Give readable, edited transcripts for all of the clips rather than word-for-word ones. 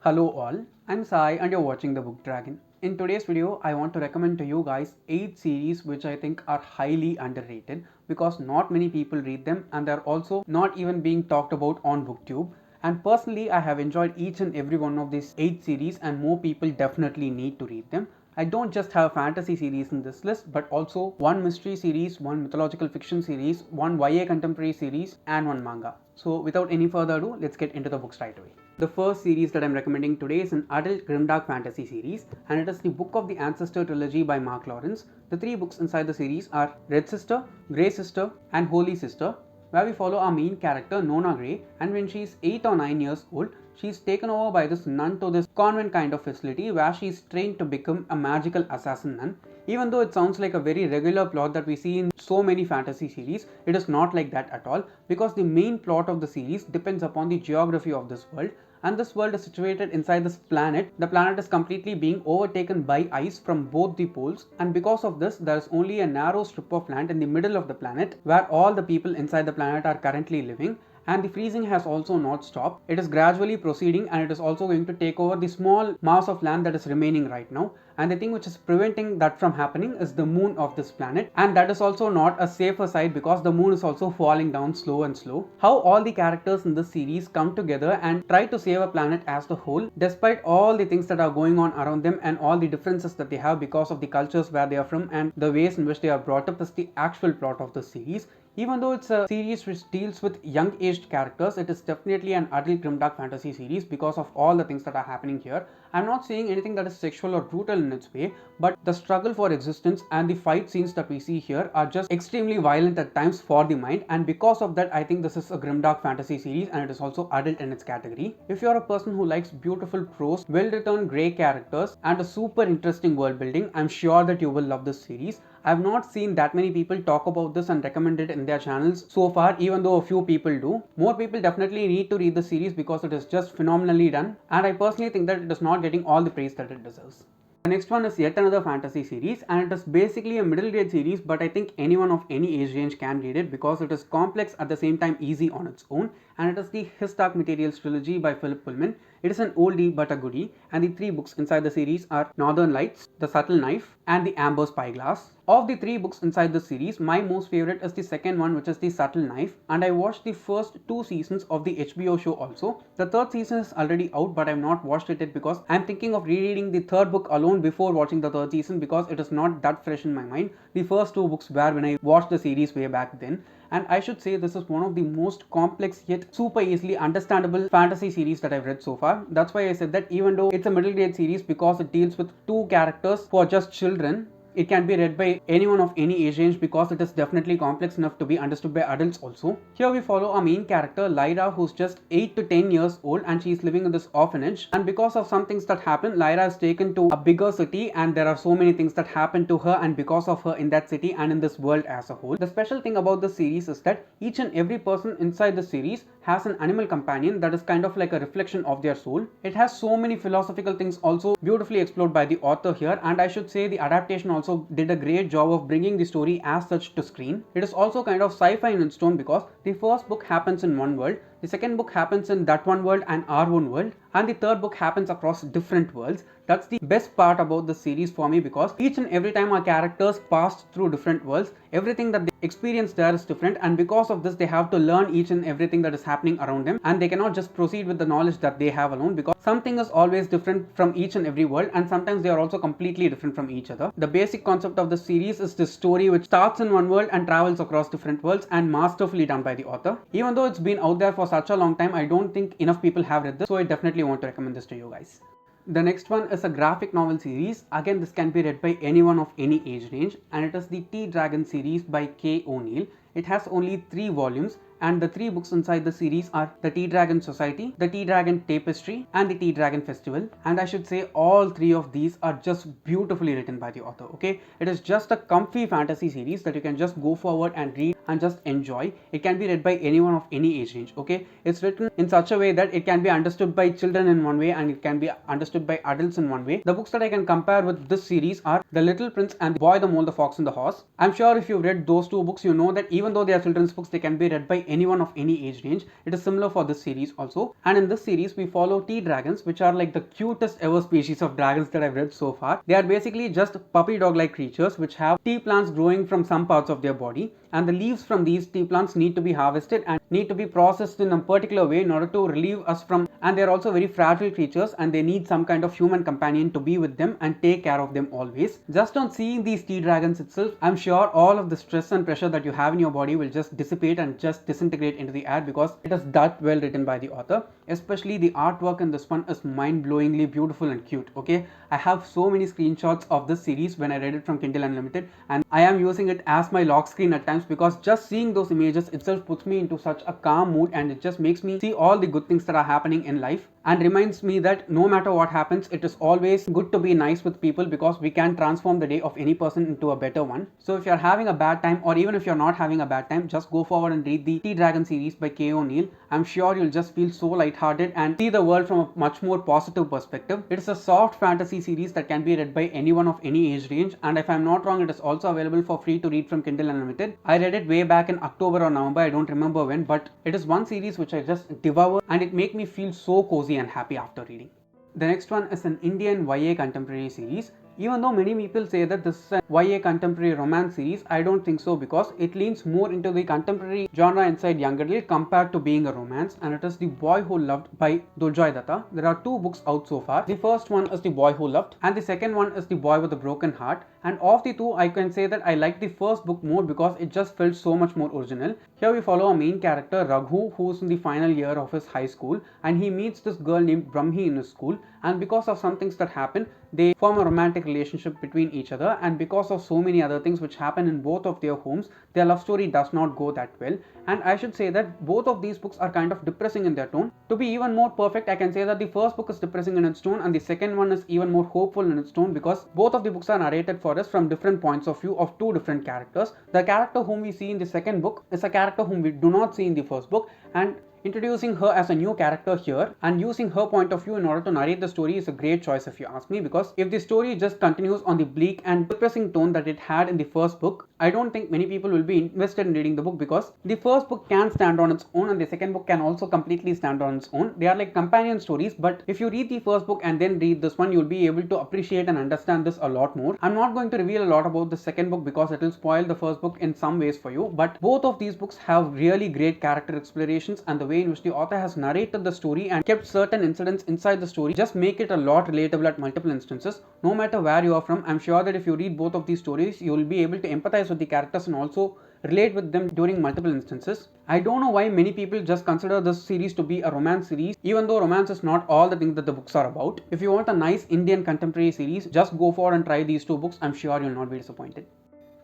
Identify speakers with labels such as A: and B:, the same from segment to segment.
A: Hello all, I'm Sai and you're watching the Book Dragon. In today's video, I want to recommend to you guys 8 series which I think are highly underrated because not many people read them and they're also not even being talked about on booktube. And personally, I have enjoyed each and every one of these 8 series and more people definitely need to read them. I don't just have fantasy series in this list, but also one mystery series, one mythological fiction series, one YA contemporary series, and one manga. So without any further ado, let's get into the books right away. The first series that I'm recommending today is an adult grimdark fantasy series, and it is the Book of the Ancestor trilogy by Mark Lawrence. The 3 books inside the series are Red Sister, Grey Sister, and Holy Sister, where we follow our main character Nona Grey, and when she is 8 or 9 years old, she is taken over by this nun to this convent kind of facility where she is trained to become a magical assassin nun. Even though it sounds like a very regular plot that we see in so many fantasy series, it is not like that at all, because the main plot of the series depends upon the geography of this world. And this world is situated inside this planet. The planet is completely being overtaken by ice from both the poles, and because of this there is only a narrow strip of land in the middle of the planet where all the people inside the planet are currently living. And the freezing has also not stopped. It is gradually proceeding, and it is also going to take over the small mass of land that is remaining right now. And the thing which is preventing that from happening is the moon of this planet, and that is also not a safer side because the moon is also falling down slow and slow. How all the characters in this series come together and try to save a planet as the whole, despite all the things that are going on around them and all the differences that they have because of the cultures where they are from and the ways in which they are brought up, is the actual plot of the series. Even though it's a series which deals with young aged characters, it is definitely an adult grimdark fantasy series because of all the things that are happening here. I'm not saying anything that is sexual or brutal in its way, but the struggle for existence and the fight scenes that we see here are just extremely violent at times for the mind, and because of that I think this is a grimdark fantasy series and it is also adult in its category. If you're a person who likes beautiful prose, well written grey characters and a super interesting world building, I'm sure that you will love this series. I've not seen that many people talk about this and recommend it in their channels so far, even though a few people do. More people definitely need to read the series because it is just phenomenally done, and I personally think that it is not getting all the praise that it deserves. The next one is yet another fantasy series, and it is basically a middle grade series, but I think anyone of any age range can read it because it is complex at the same time easy on its own, and it is the His Dark Materials trilogy by Philip Pullman. It is an oldie but a goodie, and the 3 books inside the series are Northern Lights, The Subtle Knife, and The Amber Spyglass. Of the 3 books inside the series, my most favorite is the second one, which is The Subtle Knife, and I watched the first 2 seasons of the HBO show also. The 3rd season is already out, but I have not watched it yet because I am thinking of rereading the 3rd book alone before watching the 3rd season because it is not that fresh in my mind. The first 2 books were when I watched the series way back then. And I should say this is one of the most complex yet super easily understandable fantasy series that I've read so far. That's why I said that even though it's a middle grade series because it deals with 2 characters who are just children, it can be read by anyone of any age range because it is definitely complex enough to be understood by adults also. Here we follow our main character Lyra, who's just 8 to 10 years old, and she's living in this orphanage, and because of some things that happen, Lyra is taken to a bigger city, and there are so many things that happen to her and because of her in that city and in this world as a whole. The special thing about the series is that each and every person inside the series has an animal companion that is kind of like a reflection of their soul. It has so many philosophical things also beautifully explored by the author here, and I should say the adaptation also did a great job of bringing the story as such to screen. It is also kind of sci-fi in its tone because the first book happens in one world, the second book happens in that one world and our own world, and the 3rd book happens across different worlds. That's the best part about the series for me because each and every time our characters passed through different worlds, everything that they experience there is different, and because of this they have to learn each and everything that is happening around them, and they cannot just proceed with the knowledge that they have alone because something is always different from each and every world, and sometimes they are also completely different from each other. The basic concept of the series is this story which starts in one world and travels across different worlds, and masterfully done by the author. Even though it's been out there for such a long time, I don't think enough people have read this, so I definitely want to recommend this to you guys. The next one is a graphic novel series. Again, this can be read by anyone of any age range, and it is the T-Dragon series by K. O'Neill. It has only 3 volumes, and the 3 books inside the series are The T-Dragon Society, The T-Dragon Tapestry, and The T-Dragon Festival. And I should say all 3 of these are just beautifully written by the author, okay? It is just a comfy fantasy series that you can just go forward and read and just enjoy. It can be read by anyone of any age range, okay? It's written in such a way that it can be understood by children in one way and it can be understood by adults in one way. The books that I can compare with this series are The Little Prince and The Boy, the Mole, the Fox and the Horse. I'm sure if you've read those two books, you know that even though they are children's books, they can be read by anyone of any age range. It is similar for this series also. And in this series, we follow tea dragons, which are like the cutest ever species of dragons that I've read so far. They are basically just puppy dog like creatures which have tea plants growing from some parts of their body, and the leaves from these tea plants need to be harvested and need to be processed in a particular way in order to relieve us from, and they're also very fragile creatures and they need some kind of human companion to be with them and take care of them always. Just on seeing these tea dragons itself, I'm sure all of the stress and pressure that you have in your body will just dissipate and just disintegrate into the air, because it is that well written by the author. Especially the artwork in this one is mind-blowingly beautiful and cute, okay? I have so many screenshots of this series when I read it from Kindle Unlimited, and I am using it as my lock screen at times because just seeing those images itself puts me into such a calm mood, and it just makes me see all the good things that are happening in life and reminds me that no matter what happens, it is always good to be nice with people, because we can transform the day of any person into a better one. So if you're having a bad time, or even if you're not having a bad time, just go forward and read the Tea Dragon series by K. O'Neill. I'm sure you'll just feel so lighthearted and see the world from a much more positive perspective. It is a soft fantasy series that can be read by anyone of any age range, and if I'm not wrong, it is also available for free to read from Kindle Unlimited. I read it way back in October or November, I don't remember when, but it is one series which I just devoured and it made me feel so cozy and happy after reading. The next one is an Indian YA contemporary series. Even though many people say that this is a YA contemporary romance series, I don't think so, because it leans more into the contemporary genre inside young adult compared to being a romance, and it is The Boy Who Loved by Durjoy Datta. There are two books out so far. The first one is The Boy Who Loved and the second one is The Boy with a Broken Heart, and of the two I can say that I like the first book more because it just felt so much more original. Here we follow a main character, Raghu, who is in the final year of his high school, and he meets this girl named Brahmi in his school, and because of some things that happen, they form a romantic relationship between each other, and because of so many other things which happen in both of their homes, their love story does not go that well. And I should say that both of these books are kind of depressing in their tone. To be even more perfect, I can say that the first book is depressing in its tone and the second one is even more hopeful in its tone, because both of the books are narrated for us from different points of view of two different characters. The character whom we see in the second book is a character whom we do not see in the first book, and introducing her as a new character here and using her point of view in order to narrate the story is a great choice if you ask me, because if the story just continues on the bleak and depressing tone that it had in the first book, I don't think many people will be invested in reading the book, because the first book can stand on its own and the second book can also completely stand on its own. They are like companion stories, but if you read the first book and then read this one, you'll be able to appreciate and understand this a lot more. I'm not going to reveal a lot about the second book because it will spoil the first book in some ways for you, but both of these books have really great character explorations, and the way in which the author has narrated the story and kept certain incidents inside the story just make it a lot relatable at multiple instances. No matter where you are from, I'm sure that if you read both of these stories, you will be able to empathize with the characters and also relate with them during multiple instances. I don't know why many people just consider this series to be a romance series, even though romance is not all the things that the books are about. If you want a nice Indian contemporary series, just go for and try these two books. I'm sure you'll not be disappointed.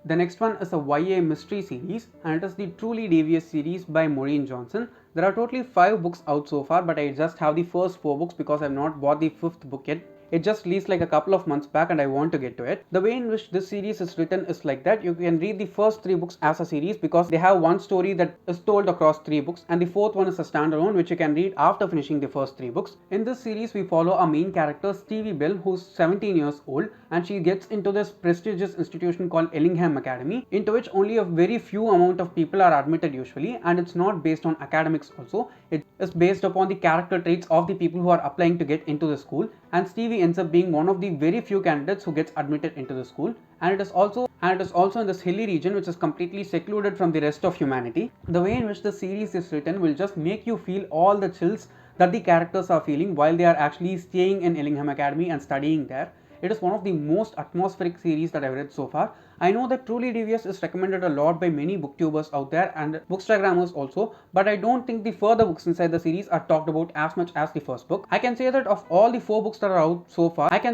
A: The next one is a YA mystery series, and it is the Truly Devious series by Maureen Johnson. There are totally 5 books out so far, but I just have the first 4 books because I have not bought the 5th book yet. It just released like a couple of months back and I want to get to it. The way in which this series is written is like that. You can read the first 3 books as a series because they have one story that is told across 3 books, and the 4th one is a standalone which you can read after finishing the first 3 books. In this series we follow a main character, Stevie Bell, who's 17 years old, and she gets into this prestigious institution called Ellingham Academy, into which only a very few amount of people are admitted usually, and it's not based on academics also. It is based upon the character traits of the people who are applying to get into the school, and Stevie ends up being one of the very few candidates who gets admitted into the school, and it is also in this hilly region which is completely secluded from the rest of humanity. The way in which the series is written will just make you feel all the chills that the characters are feeling while they are actually staying in Ellingham Academy and studying there. It is one of the most atmospheric series that I've read so far. I know that Truly Devious is recommended a lot by many booktubers out there and bookstagrammers also, but I don't think the further books inside the series are talked about as much as the first book. I can say that of all the 4 books that are out so far, I've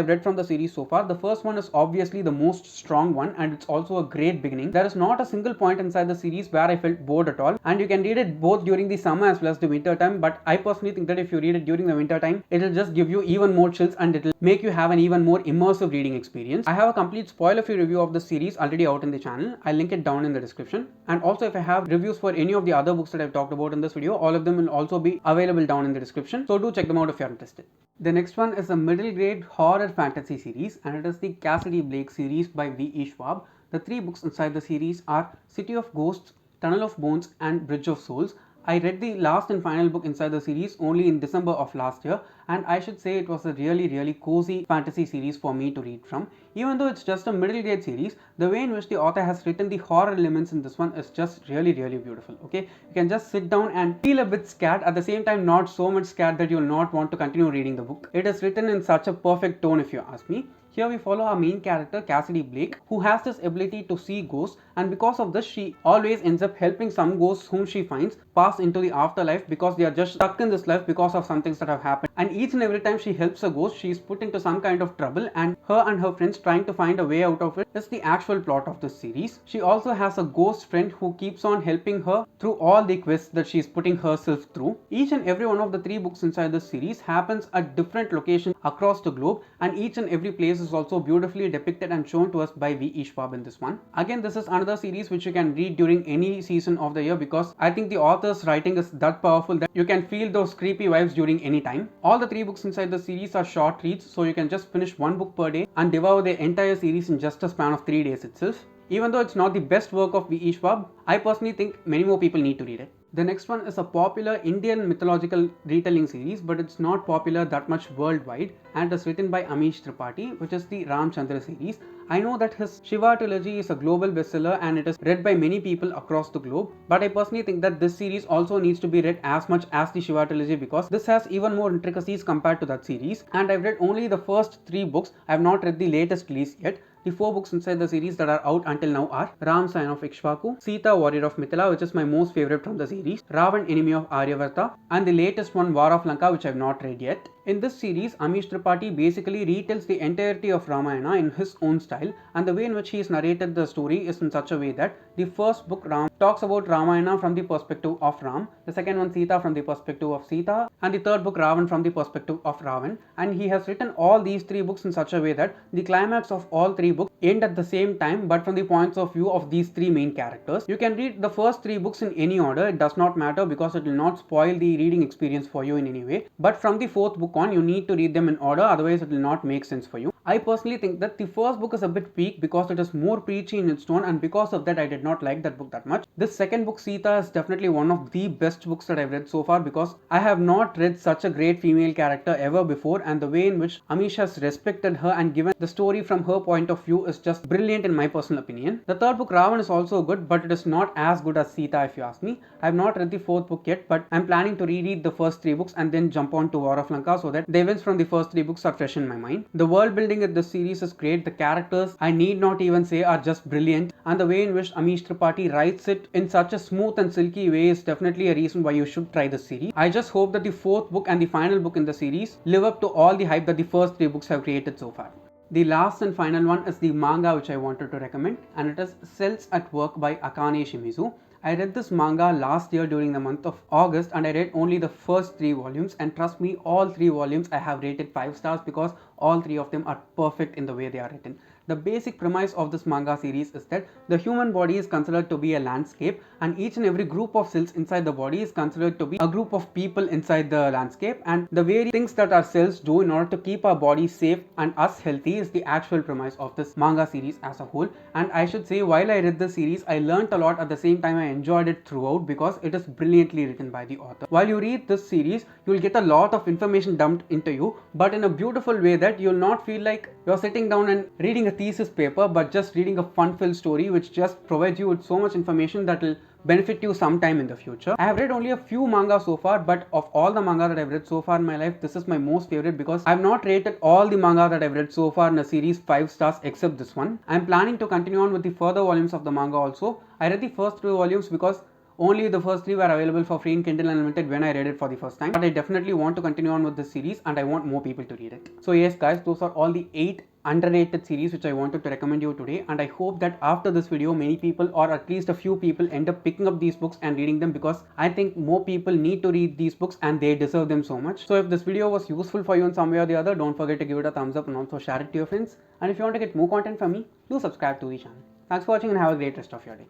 A: read from the series so far, the first one is obviously the most strong one, and it's also a great beginning. There is not a single point inside the series where I felt bored at all, and you can read it both during the summer as well as the winter time, but I personally think that if you read it during the winter time, it will just give you even more chills and it will make you have an even more immersive reading experience. I have a complete complete spoiler-free review of the series already out in the channel. I'll link it down in the description. And also if I have reviews for any of the other books that I've talked about in this video, all of them will also be available down in the description. So do check them out if you're interested. The next one is a middle grade horror fantasy series, and it is the Cassidy Blake series by V.E. Schwab. The 3 books inside the series are City of Ghosts, Tunnel of Bones and Bridge of Souls. I read the last and final book inside the series only in December of last year, and I should say it was a really cozy fantasy series for me to read from. Even though it's just a middle grade series, the way in which the author has written the horror elements in this one is just really beautiful. Okay, you can just sit down and feel a bit scared, at the same time not so much scared that you'll not want to continue reading the book. It is written in such a perfect tone if you ask me. Here we follow our main character Cassidy Blake, who has this ability to see ghosts, and because of this she always ends up helping some ghosts whom she finds pass into the afterlife because they are just stuck in this life because of some things that have happened. And each and every time she helps a ghost, she is put into some kind of trouble, and her friends trying to find a way out of it is the actual plot of this series. She also has a ghost friend who keeps on helping her through all the quests that she is putting herself through. Each and every one of the 3 books inside this series happens at different locations across the globe, and each and every place is also beautifully depicted and shown to us by V.E. Schwab in this one. Again, this is another series which you can read during any season of the year because I think the author's writing is that powerful that you can feel those creepy vibes during any time. All the 3 books inside the series are short reads, so you can just finish 1 book per day and devour the entire series in just a span of 3 days itself. Even though it's not the best work of V.E. Schwab, I personally think many more people need to read it. The next one is a popular Indian mythological retelling series, but it's not popular that much worldwide, and it is written by Amish, which is the Ramchandra series. I know that his Shiva trilogy is a global bestseller and it is read by many people across the globe, but I personally think that this series also needs to be read as much as the Shiva trilogy because this has even more intricacies compared to that series, and I've read only the first 3 books. I have not read the latest release yet. The 4 books inside the series that are out until now are Ram, Son of Ikshvaku, Sita, Warrior of Mithila, which is my most favorite from the series, Ravan, Enemy of Aryavarta, and the latest one, War of Lanka, which I have not read yet. In this series, Amish Tripathi basically retells the entirety of Ramayana in his own style, and the way in which he has narrated the story is in such a way that the first book, Ram, talks about Ramayana from the perspective of Ram, the second one, Sita, from the perspective of Sita, and the third book, Ravan, from the perspective of Ravan. And he has written all these 3 books in such a way that the climax of all 3 books end at the same time, but from the points of view of these 3 main characters. You can read the first 3 books in any order, it does not matter because it will not spoil the reading experience for you in any way, but from the 4th book on, you need to read them in order, otherwise it will not make sense for you. I personally think that the first book is a bit weak because it is more preachy in its tone, and because of that I did not like that book that much. This second book, Sita, is definitely one of the best books that I've read so far because I have not read such a great female character ever before, and the way in which Amish has respected her and given the story from her point of view is just brilliant in my personal opinion. The third book, Ravan, is also good, but it is not as good as Sita if you ask me. I have not read the 4th book yet, but I'm planning to reread the first 3 books and then jump on to War of Lanka so that the events from the first 3 books are fresh in my mind. The world building in this series is great. The characters, I need not even say, are just brilliant, and the way in which Amish Tripathi writes it in such a smooth and silky way is definitely a reason why you should try this series. I just hope that the 4th book and the final book in the series live up to all the hype that the first 3 books have created so far. The last and final one is the manga which I wanted to recommend, and it is Cells at Work by Akane Shimizu. I read this manga last year during the month of August, and I read only the first 3 volumes, and trust me, all 3 volumes I have rated 5 stars because all 3 of them are perfect in the way they are written. The basic premise of this manga series is that the human body is considered to be a landscape, and each and every group of cells inside the body is considered to be a group of people inside the landscape, and the very things that our cells do in order to keep our body safe and us healthy is the actual premise of this manga series as a whole. And I should say, while I read this series, I learnt a lot. At the same time, I enjoyed it throughout because it is brilliantly written by the author. While you read this series, you will get a lot of information dumped into you, but in a beautiful way that you will not feel like you're sitting down and reading a thesis paper, but just reading a fun-filled story which just provides you with so much information that will benefit you sometime in the future. I have read only a few manga so far, but of all the manga that I've read so far in my life, this is my most favorite because I've not rated all the manga that I've read so far in a series 5 stars except this one. I'm planning to continue on with the further volumes of the manga also. I read the first 3 volumes because only the first 3 were available for free in Kindle Unlimited when I read it for the first time. But I definitely want to continue on with this series and I want more people to read it. So yes guys, those are all the 8 underrated series which I wanted to recommend you today, and I hope that after this video many people, or at least a few people, end up picking up these books and reading them, because I think more people need to read these books and they deserve them so much. So if this video was useful for you in some way or the other, don't forget to give it a thumbs up and also share it to your friends. And if you want to get more content from me, do subscribe to the channel. Thanks for watching and have a great rest of your day.